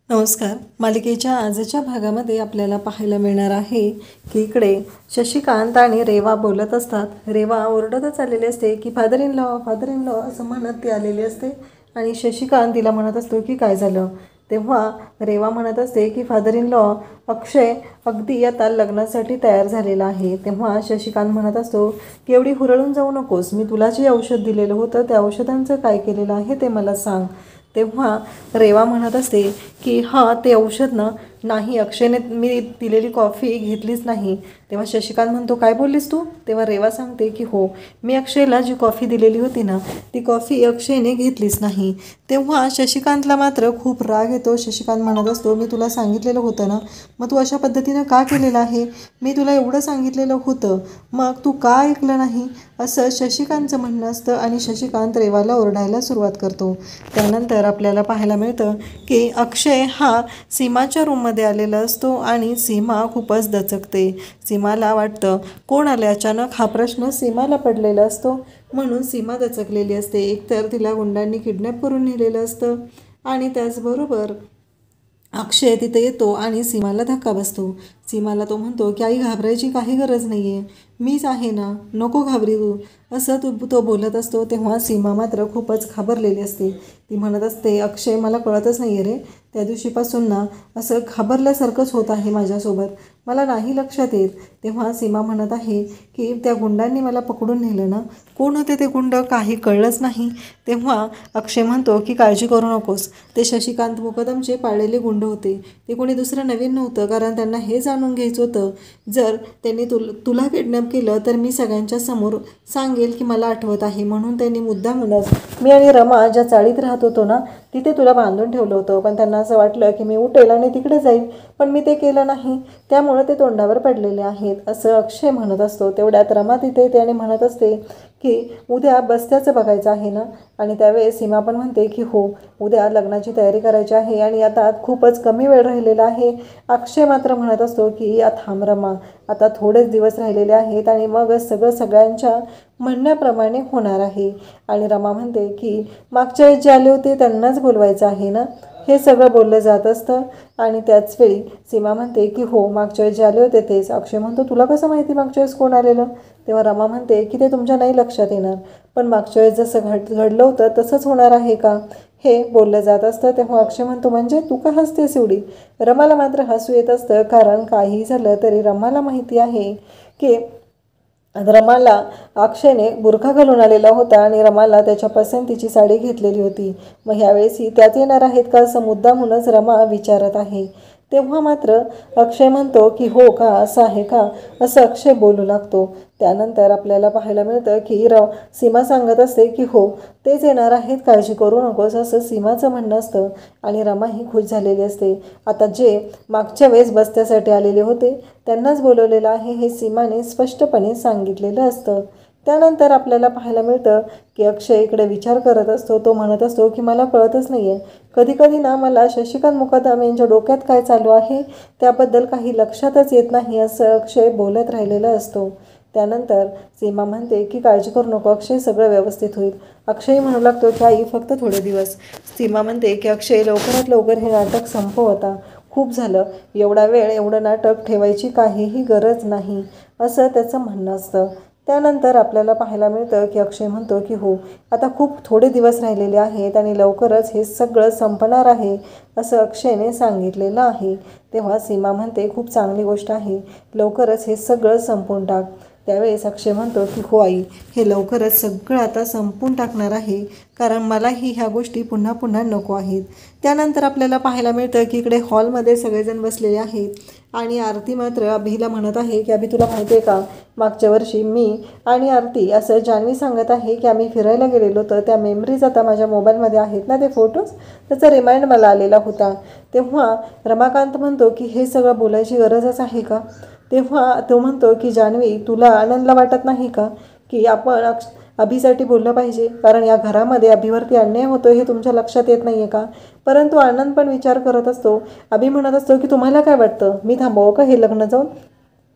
नमस्कार. मालिकेच्या आजच्या भागामध्ये आपल्याला पाहायला मिळणार आहे की इकडे शशिकांत आणि रेवा बोलत असतात. रेवा ओरडतच आलेली असते की फादर इन लॉ असं म्हणत ती आलेली असते आणि शशिकांत तिला म्हणत असतो की काय झालं. तेव्हा रेवा म्हणत असते की फादर इन लॉ, अक्षय अगदी आता लग्नासाठी तयार झालेला आहे. तेव्हा शशिकांत म्हणत असतो की एवढी हुरळून जाऊ नकोस, मी तुला जे औषध दिलेलं होतं त्या औषधांचं काय केलेलं आहे ते मला सांग. तेव्हा रेवा म्हणत असते की हां, ते औषध नाही, अक्षयने मी दिलेली कॉफी घेतलीच नाही. तेव्हा शशिकांत म्हणतो काय बोललीस तू. तेव्हा रेवा सांगते की हो, मी अक्षयला जी कॉफी दिलेली होती ना ती कॉफी अक्षयने घेतलीच नाही. तेव्हा शशिकांतला मात्र खूप राग येतो. शशिकांत म्हणत असतो मी तुला सांगितलेलं होतं ना, मग तू अशा पद्धतीनं का केलेलं आहे. मी तुला एवढं सांगितलेलं होतं, मग तू का ऐकलं नाही, असं शशिकांतचं म्हणणं असतं आणि शशिकांत रेवाला ओरडायला सुरुवात करतो. त्यानंतर आपल्याला पाहायला मिळतं की अक्षय हा सीमाच्या रूममध्ये आलेला असतो आणि सीमा खूपच दचकते. सीमाला वाटतं कोण आले अचानक, हा प्रश्न सीमाला पडलेला असतो म्हणून सीमा दचकलेली असते. एकतर तिला गुंडांनी किडनॅप करून नेलेलं असतं आणि त्याचबरोबर अक्षय तिथे येतो आणि सीमाला धक्का बसतो. सीमाला तो म्हणतो की आई, घाबरायची काही गरज नाही आहे, मीच आहे ना, नको घाबरी तू, असं तो बोलत असतो. तेव्हा सीमा मात्र खूपच घाबरलेली असते. ती म्हणत असते अक्षय, मला कळतच नाही आहे रे, त्या दिवशीपासून असं घाबरल्यासारखंच होत आहे माझ्यासोबत, मला नाही लक्षात येत. तेव्हा सीमा म्हणत आहे की त्या गुंडांनी मला पकडून नेलं ना, कोण होते ते गुंड काही कळलंच नाही. तेव्हा अक्षय म्हणतो की काळजी करू नकोस, ते शशिकांत मुकदमचे पाळलेले गुंड होते, ते कोणी दुसरं नवीन नव्हतं. कारण त्यांना हे जाणून घ्यायचं होतं जर त्यांनी तुला किडनॅप केलं तर मी सगळ्यांच्या समोर सांगेल की मला आठवत आहे, म्हणून त्यांनी मुद्दामूनच मी आणि रमा ज्या चाळीत राहत होतो ना तिथे तुला बांधून ठेवलं होतं. पण त्यांना असं वाटलं की मी उठेल आणि तिकडे जाईल, पण मी ते केलं नाही, त्यामुळे ते तोंडावर पडलेले आहेत, असं अक्षय म्हणत असतो. तेवढ्यात रमा तिथे येते आणि म्हणत असते की उद्या बस्त्याचं बघायचं आहे ना. आणि त्यावेळेस सीमा पण म्हणते की हो, उद्या लग्नाची तयारी करायची आहे आणि आता खूपच कमी वेळ राहिलेला आहे. अक्षय मात्र म्हणत असतो की थांब रमा, आता थोडेच दिवस राहिलेले आहेत आणि मग सगळं सगळ्यांच्या म्हणण्याप्रमाणे होणार आहे. आणि रमा म्हणते की मागच्या वेळेस जे आले होते त्यांनाच बोलवायचं आहे ना, हे सगळं बोललं जात असतं. आणि त्याचवेळी सीमा म्हणते की हो, मागच्या वेळेस जे आले होते तेच. अक्षय म्हणतो तुला कसं माहिती मागच्या वेळेस कोण आलेलं. तेव्हा रमा म्हणते की ते तुमच्या नाही लक्षात येणार, पण मागच्या वेळेस जसं घडलं होतं तसंच होणार आहे का, हे बोललं जात असतं. तेव्हा अक्षय म्हणतो म्हणजे तू का हसतेस एवढी. रमाला मात्र हसू येत असतं, कारण काही झालं तरी रमाला माहिती आहे की रमाला अक्षयने बुरखा घालून आलेला होता आणि रमाला त्याच्या पसंतीची साडी घेतलेली होती. मग ह्यावेळेसही त्याच येणार आहेत का, असं मुद्दामूनच रमा विचारत आहे. तेव्हा मात्र अक्षय म्हणतो की हो का, असं आहे का, असं अक्षय बोलू लागतो. त्यानंतर आपल्याला पाहायला मिळतं की सीमा सांगत असते की हो, तेच येणार आहेत, काळजी करू नकोस, असं सीमाचं म्हणणं असतं. आणि रमाही खुश झालेली असते. आता जे मागच्या वेळेस बस्त्यासाठी आलेले होते त्यांनाच बोलवलेलं आहे, हे सीमाने स्पष्टपणे सांगितलेलं असतं. त्यानंतर आपल्याला पाहायला मिळतं की अक्षय इकडे विचार करत असतो. तो म्हणत असतो की मला कळतच नाही आहे, कधी कधी मला शशिकांत मुकदम यांच्या डोक्यात काय चालू आहे त्याबद्दल काही लक्षातच येत नाही, असं अक्षय बोलत राहिलेलं असतो. त्यानंतर सीमा म्हणते की काळजी करू नको अक्षय, सगळं व्यवस्थित होईल. अक्षय म्हणू लागतो की आई, फक्त थोडे दिवस. सीमा म्हणते की अक्षय, लवकरात लवकर हे नाटक संपव आता, खूप झालं, एवढा वेळ एवढं नाटक ठेवायची काहीही गरज नाही, असं त्याचं म्हणणं असतं. त्यानंतर आपल्याला पाहायला मिळतं की अक्षय म्हणतो की हो, आता खूप थोडे दिवस राहिलेले आहेत आणि लवकरच हे सगळं संपणार आहे, असं अक्षयने सांगितलेलं आहे. तेव्हा सीमा म्हणते खूप चांगली गोष्ट आहे, लवकरच हे सगळं संपवून टाक. त्यावेळेस अक्षय म्हणतो की हो आई, हे लवकरच सगळं आता संपून टाकणार आहे, कारण मलाही ह्या गोष्टी पुन्हा पुन्हा नको आहेत. त्यानंतर आपल्याला पाहायला मिळतं की इकडे हॉलमध्ये सगळेजण बसलेले आहेत आणि आरती मात्र अभिला म्हणत आहे की अभि, तुला माहिती आहे का, मागच्या वर्षी मी आणि आरती, असं जान्हवी सांगत आहे की आम्ही फिरायला गेलेलो, तर त्या मेमरीज आता माझ्या मोबाईलमध्ये आहेत ना, ते फोटोज, त्याचा रिमाइंड मला आलेला होता. तेव्हा रमाकांत म्हणतो की हे सगळं बोलायची गरजच आहे का. तेव्हा तो म्हणतो की जान्हवी, तुला आनंदला वाटत नाही का की आपण अभिसाठी बोललं पाहिजे, कारण या घरामध्ये अभिवरती अन्याय होतो हे तुमच्या लक्षात येत नाही आहे का. परंतु आनंद पण विचार करत असतो. अभि म्हणत असतो की तुम्हाला काय वाटतं, मी थांबवू का हे लग्न जाऊन.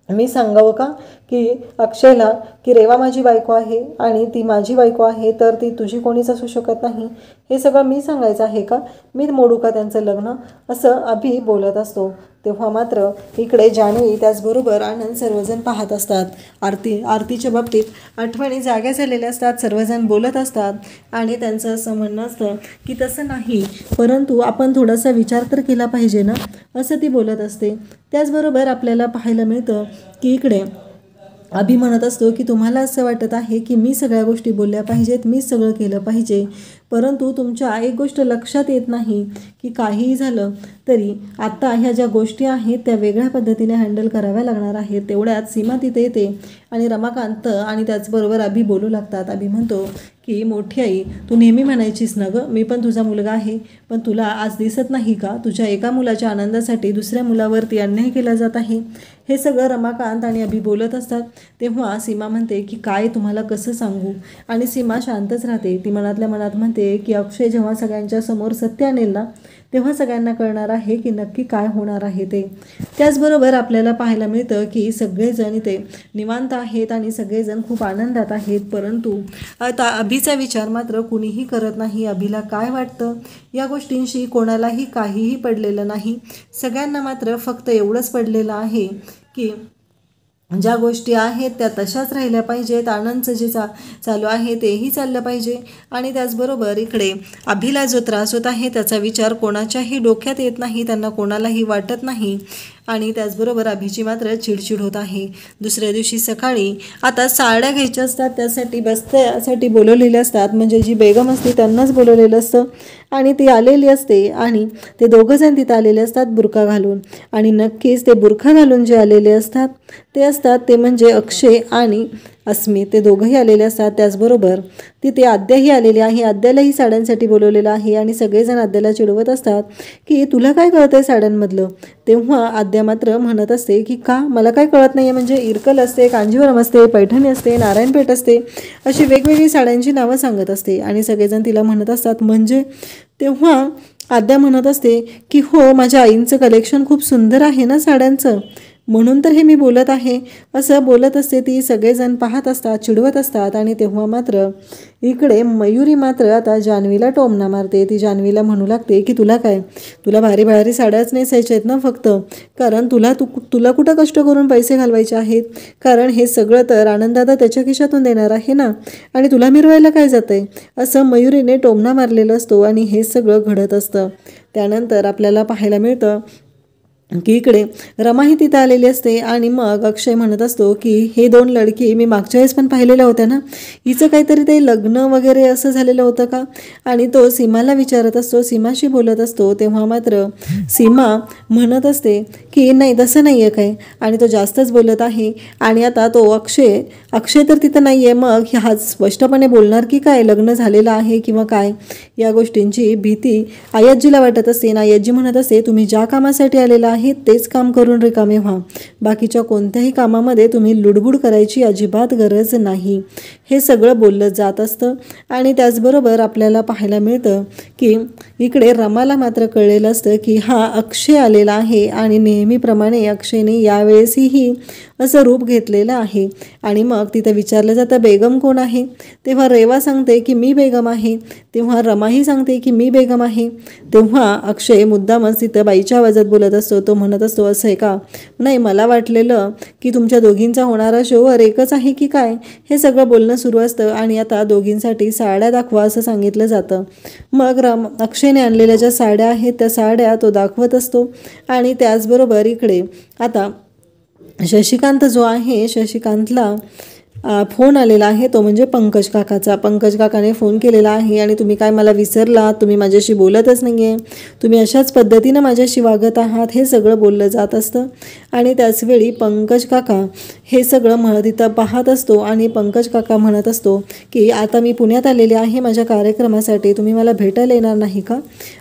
मी सांगावं का की अक्षयला की रेवा माझी बायको आहे आणि ती माझी बायको आहे तर ती तुझी कोणीच असू शकत नाही, हे सगळं मी सांगायचं आहे का? मी मोडू का त्यांचं लग्न? असं अभि बोलत असतो. तेव्हा मात्र इकडे जान्हवी त्याचबरोबर आनंद सर्वजण पाहत असतात. आरतीच्या बाबतीत आठवणी जाग्या झालेल्या असतात. सर्वजण बोलत असतात आणि त्यांचं असं म्हणणं असतं की तसं नाही, परंतु आपण थोडासा विचार तर केला पाहिजे ना, असं ती बोलत असते. त्याचबरोबर आपल्याला पाहायला मिळतं की इकडे अभि म्हणत असतो की तुम्हाला असं वाटत आहे की मी सगळ्या गोष्टी बोलल्या पाहिजेत, मी सगळं केलं पाहिजे, परंतु तुमच्या एक गोष्ट लक्षात येत नाही की काहीही झालं तरी आता ह्या ज्या गोष्टी आहेत त्या वेगळ्या पद्धतीने हँडल कराव्या लागणार आहेत. तेवढ्यात सीमा तिथे येते आणि रमाकांत आणि त्याचबरोबर अभि बोलू लागतात. अभि म्हणतो की मोठी आई, तू नेहमी म्हणायचीस ना गं, मी पण तुझा मुलगा आहे, पण तुला आज दिसत नाही का तुझ्या एका मुलाच्या आनंदासाठी दुसऱ्या मुलावरती अन्याय केला जात आहे? हे सगळं रमाकांत आणि अभि बोलत असतात. तेव्हा सीमा म्हणते की काय तुम्हाला कसं सांगू, आणि सीमा शांतच राहते. ती मनातल्या मनात म्हणते की अक्षय जेव्हा सगळ्यांच्या समोर सत्य आणेल ना, तेव्हा सगळ्यांना कळणार आहे की नक्की काय होणार आहे ते. त्याचबरोबर आपल्याला पाहायला मिळतं की सगळेजण इथे निवांत आहेत आणि सगळेजण खूप आनंदात आहेत, परंतु आता अभिचा विचार मात्र कुणीही करत नाही. अभिला काय वाटतं या गोष्टींशी कोणालाही काहीही पडलेलं नाही. सगळ्यांना मात्र फक्त एवढंच पडलेलं आहे की ज्या गोष्टी आहेत त्या तशाच राहिल्या पाहिजेत, आनंदचं जे चालू आहे तेही चाललं पाहिजे, आणि त्याचबरोबर इकडे अभिला जो त्रास होत आहे त्याचा विचार कोणाच्याही डोक्यात येत नाही, त्यांना कोणालाही वाटत नाही, आणि त्याचबरोबर अभिची मात्र चिडचिड होत आहे. दुसऱ्या दिवशी सकाळी आता साड्या घ्यायच्या असतात, त्यासाठी बस्त्यासाठी बोलवलेले असतात, म्हणजे जी बेगम असते त्यांनाच बोलवलेलं असतं आणि ती आलेली असते आणि ते दोघंजण तिथं आलेले असतात बुरखा घालून. आणि नक्कीच ते बुरखा घालून जे आलेले असतात ते म्हणजे अक्षय आणि अस्मित, ते दोघंही आलेले असतात. त्याचबरोबर तिथे आद्याही आलेली आहे. आद्यालाही साड्यांसाठी बोलवलेलं आहे आणि सगळेजण आद्याला चिडवत असतात की तुला काय कळतं आहे साड्यांमधलं? तेव्हा आद्या मात्र म्हणत असते की का मला काय कळत नाही आहे, म्हणजे इरकल असते, कांजीवरम असते, पैठणी असते, नारायणपेठ असते, अशी वेगवेगळी साड्यांची नावं सांगत असते आणि सगळेजण तिला म्हणत असतात म्हणजे. तेव्हा आद्या म्हणत असते की हो, माझ्या आईंचं कलेक्शन खूप सुंदर आहे ना साड्यांचं, म्हणून तर हे मी बोलत आहे, असं बोलत असते ती. सगळेजण पाहत असतात, चिडवत असतात. आणि तेव्हा मात्र इकडे मयुरी मात्र आता जान्हवीला टोमणा मारते. ती जान्हवीला म्हणू लागते की तुला भारी भारी साड्याच नेसायच्या आहेत ना फक्त, कारण तुला कुठं कष्ट करून पैसे घालवायचे आहेत, कारण हे सगळं तर आनंददादा त्याच्या खिशातून देणार आहे ना, आणि तुला मिरवायला काय जातं आहे, असं मयुरीने टोमणा मारलेला असतो आणि हे सगळं घडत असतं. त्यानंतर आपल्याला पाहायला मिळतं की इकडे रमाही तिथं आलेली असते आणि मग अक्षय म्हणत असतो की हे दोन लडकी मी मागच्या वेळेस पण पाहिलेल्या होत्या ना, हिचं काहीतरी ते लग्न वगैरे असं झालेलं होतं का? आणि तो सीमाला विचारत असतो, सीमाशी बोलत असतो. तेव्हा मात्र सीमा म्हणत असते की नाही, तसं नाही आहे काय, आणि तो जास्तच बोलत आहे. आणि आता तो अक्षय तर तिथं नाही आहे, मग हा स्पष्टपणे बोलणार की काय लग्न झालेलं आहे किंवा काय, या गोष्टींची भीती आयज्जीला वाटत असते. आणि आयज्जी म्हणत असते तुम्ही ज्या कामासाठी आलेला आहे तेच काम करून रिकामे व्हा, बाकीच्या कोणत्याही कामामध्ये तुम्ही लुडबुड करायची अजिबात गरज नाही. हे सगळं बोललं जात असतं. आणि त्याचबरोबर आपल्याला पाहायला मिळतं की इकडे रमाला मात्र कळलेलं असतं की हा अक्षय आलेला आहे आणि नेहमीप्रमाणे अक्षयने यावेळेसही असं रूप घेतलेलं आहे. आणि मग तिथं विचारलं जातं बेगम कोण आहे, तेव्हा रेवा सांगते की मी बेगम आहे, तेव्हा रमाही सांगते की मी बेगम आहे. तेव्हा अक्षय मुद्दामच तिथं बाईच्या आवाजात बोलत असतो. तो म्हणत असतो असं आहे का, नाही मला वाटलेलं की तुमच्या दोघींचा होणारा शोवर एकच आहे की काय, हे सगळं बोलणं सुरू असतं. आणि आता दोघींसाठी साड्या दाखवा असं सांगितलं जातं. मग अक्षयने आणलेल्या ज्या साड्या आहेत त्या साड्या तो दाखवत असतो. आणि त्याचबरोबर इकडे आता शशिकांत जो आहे, शशिकांतला फोन आलेला आहे, तो म्हणजे पंकज काकाचा. पंकज काकाने फोन केलेला आहे आणि तुम्ही काय मला विसरलात, तुम्ही माझ्याशी बोलतच नाही आहे, तुम्ही अशाच पद्धतीनं माझ्याशी वागत आहात, हे सगळं बोललं जात असतं. आणि त्याचवेळी पंकज काका हे सगळं तिथं पाहत असतो आणि पंकज काका म्हणत असतो की आता मी पुण्यात आलेले आहे माझ्या कार्यक्रमासाठी, तुम्ही मला भेटायला येणार नाही का?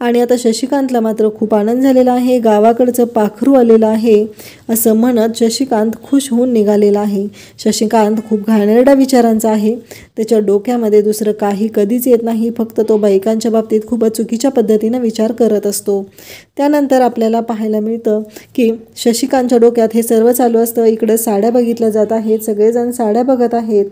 आणि आता शशिकांतला मात्र खूप आनंद झालेला आहे, गावाकडचं पाखरू आलेलं आहे असं म्हणत शशिकांत खुश होऊन निघालेला आहे. शशिकांत खूप घाणेरड्या विचारांचा आहे. त्याच्या डोक्यामध्ये दुसरं काही कधीच येत नाही, फक्त तो बायकांच्या बाबतीत खूपच चुकीच्या पद्धतीनं विचार करत असतो. त्यानंतर आपल्याला पाहायला मिळतं की शशिकांतच्या डोक्यात हे सर्व चालू असतं. इकडं साड्या बघितल्या जात आहेत, सगळेजण साड्या बघत आहेत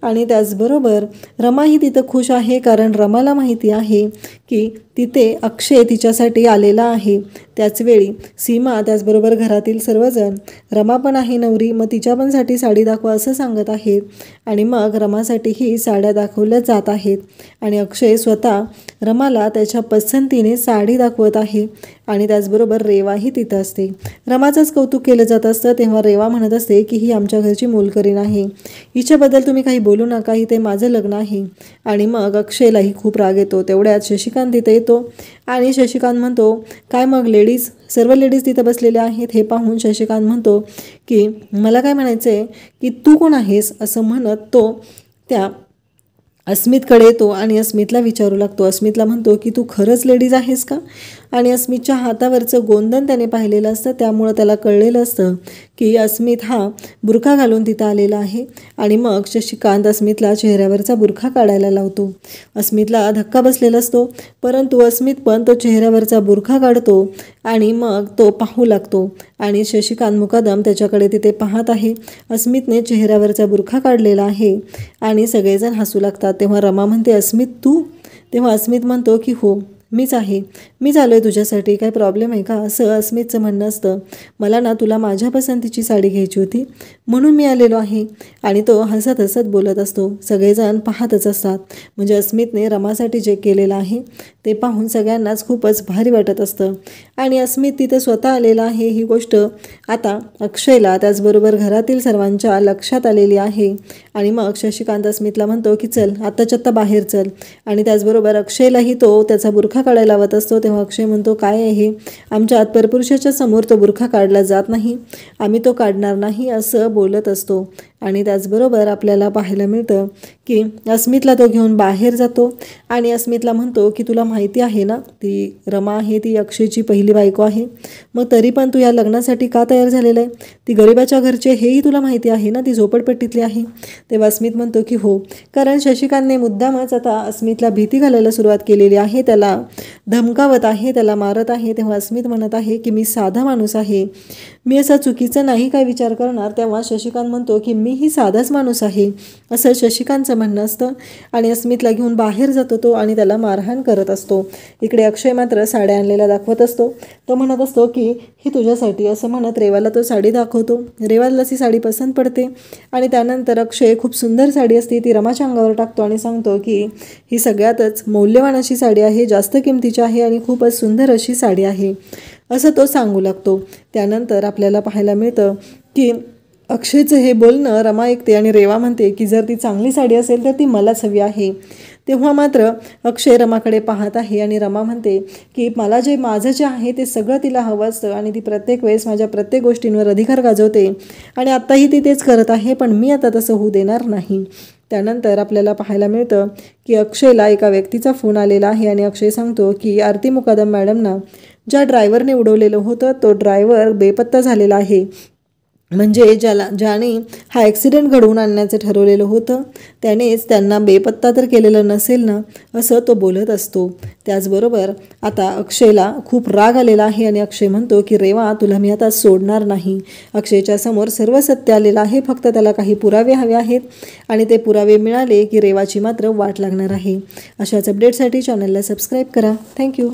आणि त्याचबरोबर रमाही तिथं खुश आहे, कारण रमाला माहिती आहे की तिथे अक्षय तिच्यासाठी आलेला आहे. त्याचवेळी सीमा त्याचबरोबर घरातील सर्वजण रमा पण आहे नवरी, मग तिच्या पण साठी साडी दाखवा असं सांगत आहेत आणि मग रमासाठीही साड्या दाखवल्या जात आहेत आणि अक्षय स्वतः रमाला त्याच्या पसंतीने साडी दाखवत आहे आणि त्याचबरोबर रेवाही तिथं असते. रमाचंच कौतुक केलं जात असतं. तेव्हा रेवा म्हणत असते की ही आमच्या घरची मोलकरीण आहे, हिच्याबद्दल तुम्ही काही बोलू नका, इथे माझं लग्न आहे. आणि मग अक्षयलाही खूप राग येतो. तेवढ्यात शशिकांत तिथे येतो आणि शशिकांत म्हणतो काय मग लेडीज, सर्व लेडीज तिथं बसलेल्या आहेत. हे पाहून शशिकांत म्हणतो की मला काय म्हणायचं आहे की तू कोण आहेस, असं म्हणत तो त्या अस्मितकडे येतो आणि अस्मितला विचारू लागतो. अस्मितला म्हणतो की तू खरंच लेडीज आहेस का? आणि अस्मितच्या हातावरचं गोंधन त्याने पाहिलेलं असतं, त्यामुळं त्याला कळलेलं असतं की अस्मित हा बुरखा घालून तिथं आलेला आहे. आणि मग शशिकांत अस्मितला चेहऱ्यावरचा बुरखा काढायला लावतो. अस्मितला धक्का बसलेला असतो, परंतु अस्मित पण तो चेहऱ्यावरचा बुरखा काढतो आणि मग तो पाहू लागतो आणि शशिकांत मुकादम त्याच्याकडे तिथे पाहत आहे. अस्मितने चेहऱ्यावरचा बुरखा काढलेला आहे आणि सगळेजण हसू लागतात. तेव्हा रमा म्हणते अस्मित तू? तेव्हा अस्मित म्हणतो की हो मीच आहे, मीच आलो आहे तुझ्यासाठी, काय प्रॉब्लेम आहे का, असं अस्मितचं म्हणणं असतं. मला ना तुला माझ्या पसंतीची साडी घ्यायची होती म्हणून मी आलेलो आहे. आणि तो हसत हसत बोलत असतो. सगळेजण पाहतच असतात. म्हणजे अस्मितने रमासाठी जे केलेलं आहे ते पाहून सगळ्यांनाच खूपच भारी वाटत असतं. आणि अस्मित तिथे स्वतः आलेला आहे ही गोष्ट आता अक्षयला त्याचबरोबर घरातील सर्वांच्या लक्षात आलेली आहे. आणि मग शशिकांत अस्मितला म्हणतो की चल आत्ताच्या आत्ता बाहेर चल. आणि त्याचबरोबर अक्षयलाही तो त्याचा बुरखा काढायला लावत असतो. तेव्हा अक्षय म्हणतो काय आहे, आमच्या परपुरुषाच्या समोर तो बुरखा काढला जात नाही, आम्ही तो काढणार नाही असं बोलत असतो. आणि त्याचबरोबर आपल्याला पाहायला मिळतं की अस्मितला तो घेऊन बाहेर जातो आणि अस्मितला म्हणतो की तुला माहिती आहे ना ती रमा आहे ती अक्षयची पहिली बायको आहे, मग तरी पण तू या लग्नासाठी का तयार झालेलं आहे, ती गरिबाच्या घरचे हेही तुला माहिती आहे ना, ती झोपडपट्टीतली आहे. तेव्हा अस्मित म्हणतो की हो, कारण शशिकांतने मुद्दामच आता अस्मितला भीती घालायला सुरुवात केलेली आहे, त्याला धमकावत आहे, त्याला मारत आहे. तेव्हा अस्मित म्हणत आहे की मी साधा माणूस आहे, मी असा चुकीचं नाही काय विचार करणार. तेव्हा शशिकांत म्हणतो की मीही साधाच माणूस आहे असं शशिकांतचं म्हणणं असतं. आणि अस्मितला घेऊन बाहेर जातो तो आणि त्याला मारहाण करत असतो. इकडे अक्षय मात्र साड्या आणलेल्या दाखवत असतो. तो म्हणत असतो की ही तुझ्यासाठी असं म्हणत रेवाला तो साडी दाखवतो. रेवाला ती साडी पसंत पडते आणि त्यानंतर अक्षय खूप सुंदर साडी असते ती रमाच्या अंगावर टाकतो आणि सांगतो की ही सगळ्यातच मौल्यवान अशी साडी आहे, जास्त किमतीची आहे आणि खूपच सुंदर अशी साडी आहे असं तो सांगू लागतो. त्यानंतर आपल्याला पाहायला मिळतं की अक्षयचं हे बोलणं रमा ऐकते आणि रेवा म्हणते की जर ती चांगली साडी असेल तर ती मलाच हवी आहे. तेव्हा मात्र अक्षय रमाकडे पाहत आहे आणि रमा म्हणते की मला माझं जे आहे ते सगळं तिला हवं असतं आणि ती प्रत्येक वेळेस माझ्या प्रत्येक गोष्टींवर अधिकार गाजवते आणि आत्ताही ती तेच करत आहे, पण मी आता तसं होऊ देणार नाही. त्यानंतर आपल्याला पाहायला मिळतं की अक्षयला एका व्यक्तीचा फोन आलेला आहे आणि अक्षय सांगतो की आरती मुकादम मॅडमना ज्या ड्रायव्हरने उडवलेलं होतं तो ड्रायव्हर बेपत्ता झालेला आहे, म्हणजे ज्याने हा ॲक्सिडेंट घडवून आणण्याचं ठरवलेलं होतं त्यानेच त्यांना बेपत्ता तर केलेलं नसेल ना, असं तो बोलत असतो. त्याचबरोबर आता अक्षयला खूप राग आलेला आहे आणि अक्षय म्हणतो की रेवा तुला मी आता सोडणार नाही. अक्षयच्या समोर सर्व सत्य आलेलं आहे, फक्त त्याला काही पुरावे हवे आहेत आणि ते पुरावे मिळाले की रेवाची मात्र वाट लागणार आहे. अशाच अपडेटसाठी चॅनलला सबस्क्राईब करा. थँक्यू.